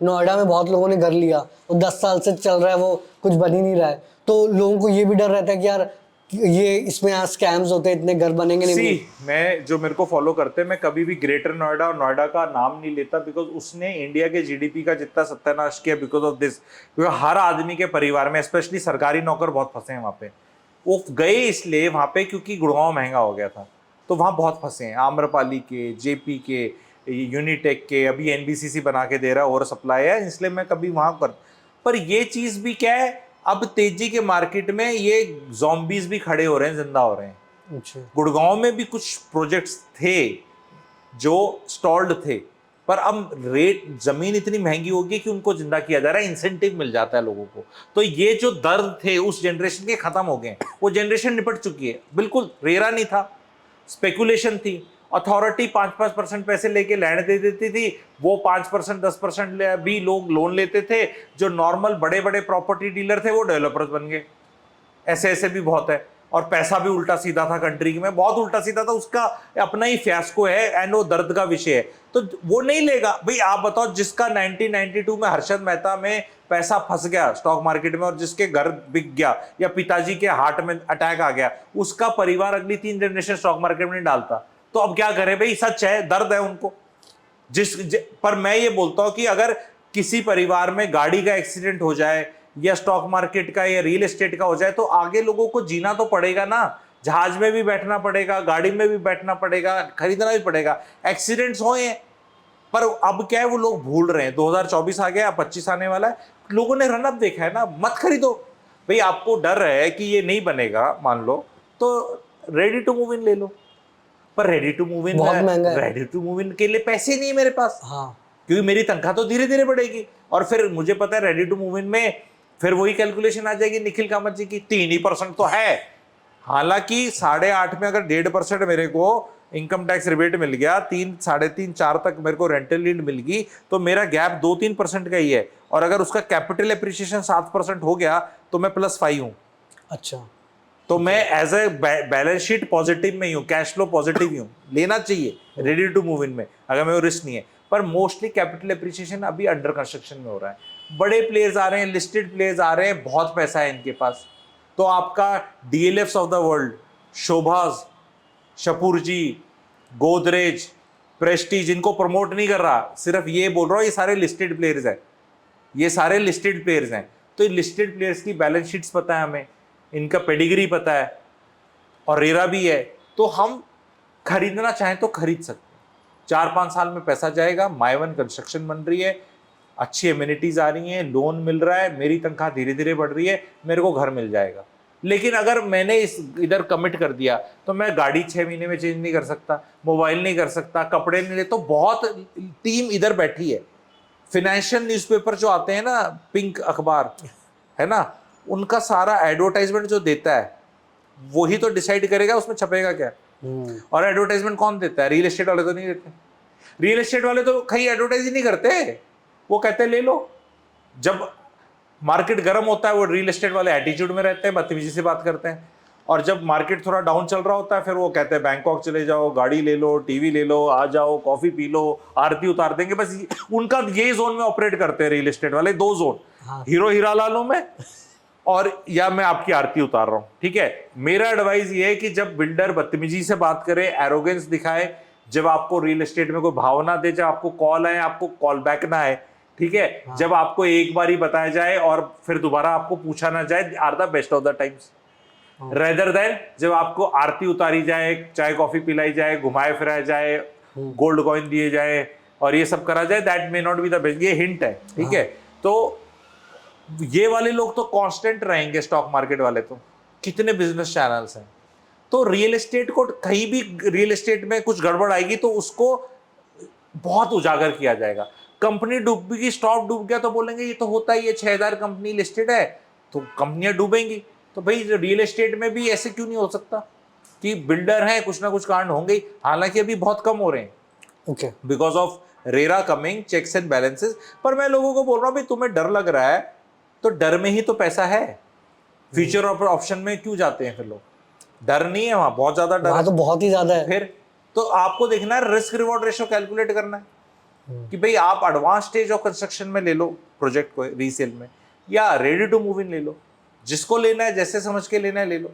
नोएडा में बहुत लोगों ने घर लिया, वो 10 साल से चल रहा है, वो कुछ बन ही नहीं रहा है, तो लोगों को ये भी डर रहता है कि यार ये इसमें यहाँ स्कैम्स होते हैं, इतने घर बनेंगे नहीं। मैं जो मेरे को फॉलो करते हैं, मैं कभी भी ग्रेटर नोएडा और नोएडा का नाम नहीं लेता, बिकॉज उसने इंडिया के जीडीपी का जितना सत्यानाश किया बिकॉज ऑफ दिस। क्योंकि हर आदमी के परिवार में स्पेशली सरकारी नौकर बहुत फंसे हैं वहां पे। वो गए इसलिए वहां पे क्योंकि गुड़गांव महंगा हो गया था, तो वहां बहुत फंसे हैं। आम्रपाली के, जेपी के, यूनिटेक के, अभी एनबीसीसी बना के दे रहा है और सप्लाई है, इसलिए मैं कभी वहां पर ये चीज भी क्या है, अब तेजी के मार्केट में ये ज़ॉम्बीज भी खड़े हो रहे हैं, जिंदा हो रहे हैं। अच्छा। गुड़गांव में भी कुछ प्रोजेक्ट्स थे जो स्टॉल्ड थे, पर अब रेट जमीन इतनी महंगी होगी कि उनको जिंदा किया जा रहा है, इंसेंटिव मिल जाता है लोगों को। तो ये जो दर्द थे उस जनरेशन के खत्म हो गए, वो जनरेशन निपट चुकी है। बिल्कुल रेरा नहीं था, स्पेकुलेशन थी। अथॉरिटी 5-5% पैसे लेके लैंड दे देती थी, वो 5% 10% भी लोग लोन लेते थे। जो नॉर्मल बड़े बड़े प्रॉपर्टी डीलर थे वो डेवलपर्स बन गए। ऐसे ऐसे भी बहुत है। और पैसा भी उल्टा सीधा था कंट्री में, बहुत उल्टा सीधा था, उसका अपना ही फियास्को है एंड वो दर्द का विषय है। तो वो नहीं लेगा भाई। आप बताओ, जिसका 1992 में हर्षद मेहता में पैसा फंस गया स्टॉक मार्केट में, और जिसके घर बिक गया या पिताजी के हार्ट में अटैक आ गया, उसका परिवार अगली 3 जनरेशन स्टॉक मार्केट में नहीं डालता। तो अब क्या करे भाई, सच है, दर्द है उनको। पर मैं ये बोलता हूं कि अगर किसी परिवार में गाड़ी का एक्सीडेंट हो जाए या स्टॉक मार्केट का या रियल एस्टेट का हो जाए, तो आगे लोगों को जीना तो पड़ेगा ना। जहाज में भी बैठना पड़ेगा, गाड़ी में भी बैठना पड़ेगा, खरीदना भी पड़ेगा। एक्सीडेंट्स होए, पर अब क्या है, वो लोग भूल रहे हैं। 2024 आ गया, 25 आने वाला है, लोगों ने रनअप देखा है ना। मत खरीदो भाई। आपको डर है कि ये नहीं बनेगा, मान लो, तो रेडी टू मूव इन ले लो। पर रेडी टू मूव इन, बहुत महंगा है। रेडी टू मूव इन के लिए पैसे नहीं है मेरे पास। हाँ, क्योंकि मेरी तनख्वाह तो धीरे धीरे बढ़ेगी, और फिर मुझे पता है रेडी टू मूव इन में फिर वही कैलकुलेशन आ जाएगी निखिल कामत जी की, 3% तो है। हालांकि 8.5 में अगर 1.5% मेरे को इनकम टैक्स रिबेट मिल गया, 3, 3.5, 4 तक मेरे को रेंटल यील्ड मिल गई, तो मेरा गैप 2-3% का ही है। और अगर उसका कैपिटल एप्रिसिएशन 7% हो गया तो मैं +5 हूँ। अच्छा, तो मैं as a balance sheet positive में ही हूँ, कैश फ्लो पॉजिटिव ही हूँ। लेना चाहिए रेडी टू मूव इन में, अगर मैं रिस्क नहीं है। पर मोस्टली कैपिटल एप्रिसिएशन अभी अंडर कंस्ट्रक्शन में हो रहा है। बड़े प्लेयर्स आ रहे हैं, लिस्टेड प्लेयर्स आ रहे हैं, बहुत पैसा है इनके पास। तो आपका DLFs of the world, Sobhas, Shapoor ji, Godrej, Prestige, इनको प्रमोट नहीं कर रहा, सिर्फ ये बोल रहा हूँ, ये सारे लिस्टेड प्लेयर्स हैं। ये सारे लिस्टेड प्लेयर्स हैं। तो ये लिस्टेड प्लेयर्स की बैलेंस शीट्स पता है हमें, इनका पेडिग्री पता है, और रेरा भी है। तो हम खरीदना चाहें तो खरीद सकते हैं। 4-5 साल में पैसा जाएगा। माइवन कंस्ट्रक्शन बन रही है, अच्छी एमिनिटीज आ रही हैं, लोन मिल रहा है, मेरी तनख्वाह धीरे धीरे बढ़ रही है, मेरे को घर मिल जाएगा। लेकिन अगर मैंने इधर कमिट कर दिया तो मैं गाड़ी 6 महीने में चेंज नहीं कर सकता, मोबाइल नहीं कर सकता, कपड़े नहीं ले। तो बहुत टीम इधर बैठी है। फिनेंशियल न्यूज़पेपर जो आते हैं ना, पिंक अखबार है ना, उनका सारा एडवर्टाइजमेंट जो देता है वही तो डिसाइड करेगा उसमें छपेगा क्या। और एडवर्टाइजमेंट कौन देता है? रियल एस्टेट वाले तो नहीं देते। रियल एस्टेट वाले तो कहीं एडवर्टाइज ही नहीं करते, वो कहते हैं ले लो। जब मार्केट गर्म होता है वो रियल एस्टेट वाले एटीट्यूड में रहते हैं, बदतमीजी से बात करते हैं। और जब मार्केट थोड़ा डाउन चल रहा होता है फिर वो कहते हैं बैंकॉक चले जाओ, गाड़ी ले लो, टीवी ले लो, आ जाओ, कॉफी पी लो, आरती उतार देंगे। बस उनका ये जोन में ऑपरेट करते हैं रियल एस्टेट वाले। 2 जोन, हीरो हीरा लालो में, और या मैं आपकी आरती उतार रहा हूं। ठीक है, मेरा एडवाइस ये है कि जब बिल्डर बदतमीजी से बात करे, एरोगेंस दिखाए, जब आपको रियल एस्टेट में कोई भावना दे, जब आपको कॉल आए आपको कॉल बैक ना आए, ठीक है, जब आपको एक बार ही बताया जाए और फिर दोबारा आपको पूछा ना जाए, are the best of the times. Rather than जब आपको आरती उतारी जाए, चाय कॉफी पिलाई जाए, घुमाए फिराया जाए, गोल्ड कॉइन दिए जाए और ये सब करा जाए, that may not be the best. ये हिंट है, ठीक है। तो ये वाले लोग तो कांस्टेंट रहेंगे, स्टॉक मार्केट वाले तो कितने बिजनेस चैनल्स हैं। तो रियल एस्टेट को कहीं भी रियल एस्टेट में कुछ गड़बड़ आएगी तो उसको बहुत उजागर किया जाएगा। कंपनी डूबेगी, स्टॉक डूब गया तो बोलेंगे ये तो होता ही है, 6000 कंपनी लिस्टेड है तो कंपनियां डूबेंगी। तो भाई रियल एस्टेट में भी ऐसे क्यों नहीं हो सकता कि बिल्डर हैं, कुछ ना कुछ कांड होंगे ही। हालांकि अभी बहुत कम हो रहे हैं, okay, because of RERA coming, checks and balances. पर मैं लोगों को बोल रहा हूँ भाई तुम्हें डर लग रहा है तो डर में ही तो पैसा है। फ्यूचर ऑप्शन में क्यों जाते हैं फिर लोग? डर नहीं है वहां, बहुत ज्यादा डर वहां तो बहुत ही ज्यादा है। फिर तो आपको देखना है, रिस्क रिवॉर्ड रेशियो कैलकुलेट करना है। कि भाई आप एडवांस स्टेज ऑफ कंस्ट्रक्शन में ले लो प्रोजेक्ट को रीसेल में, या रेडी टू मूव इन ले लो, जिसको लेना है जैसे समझ के लेना है ले लो।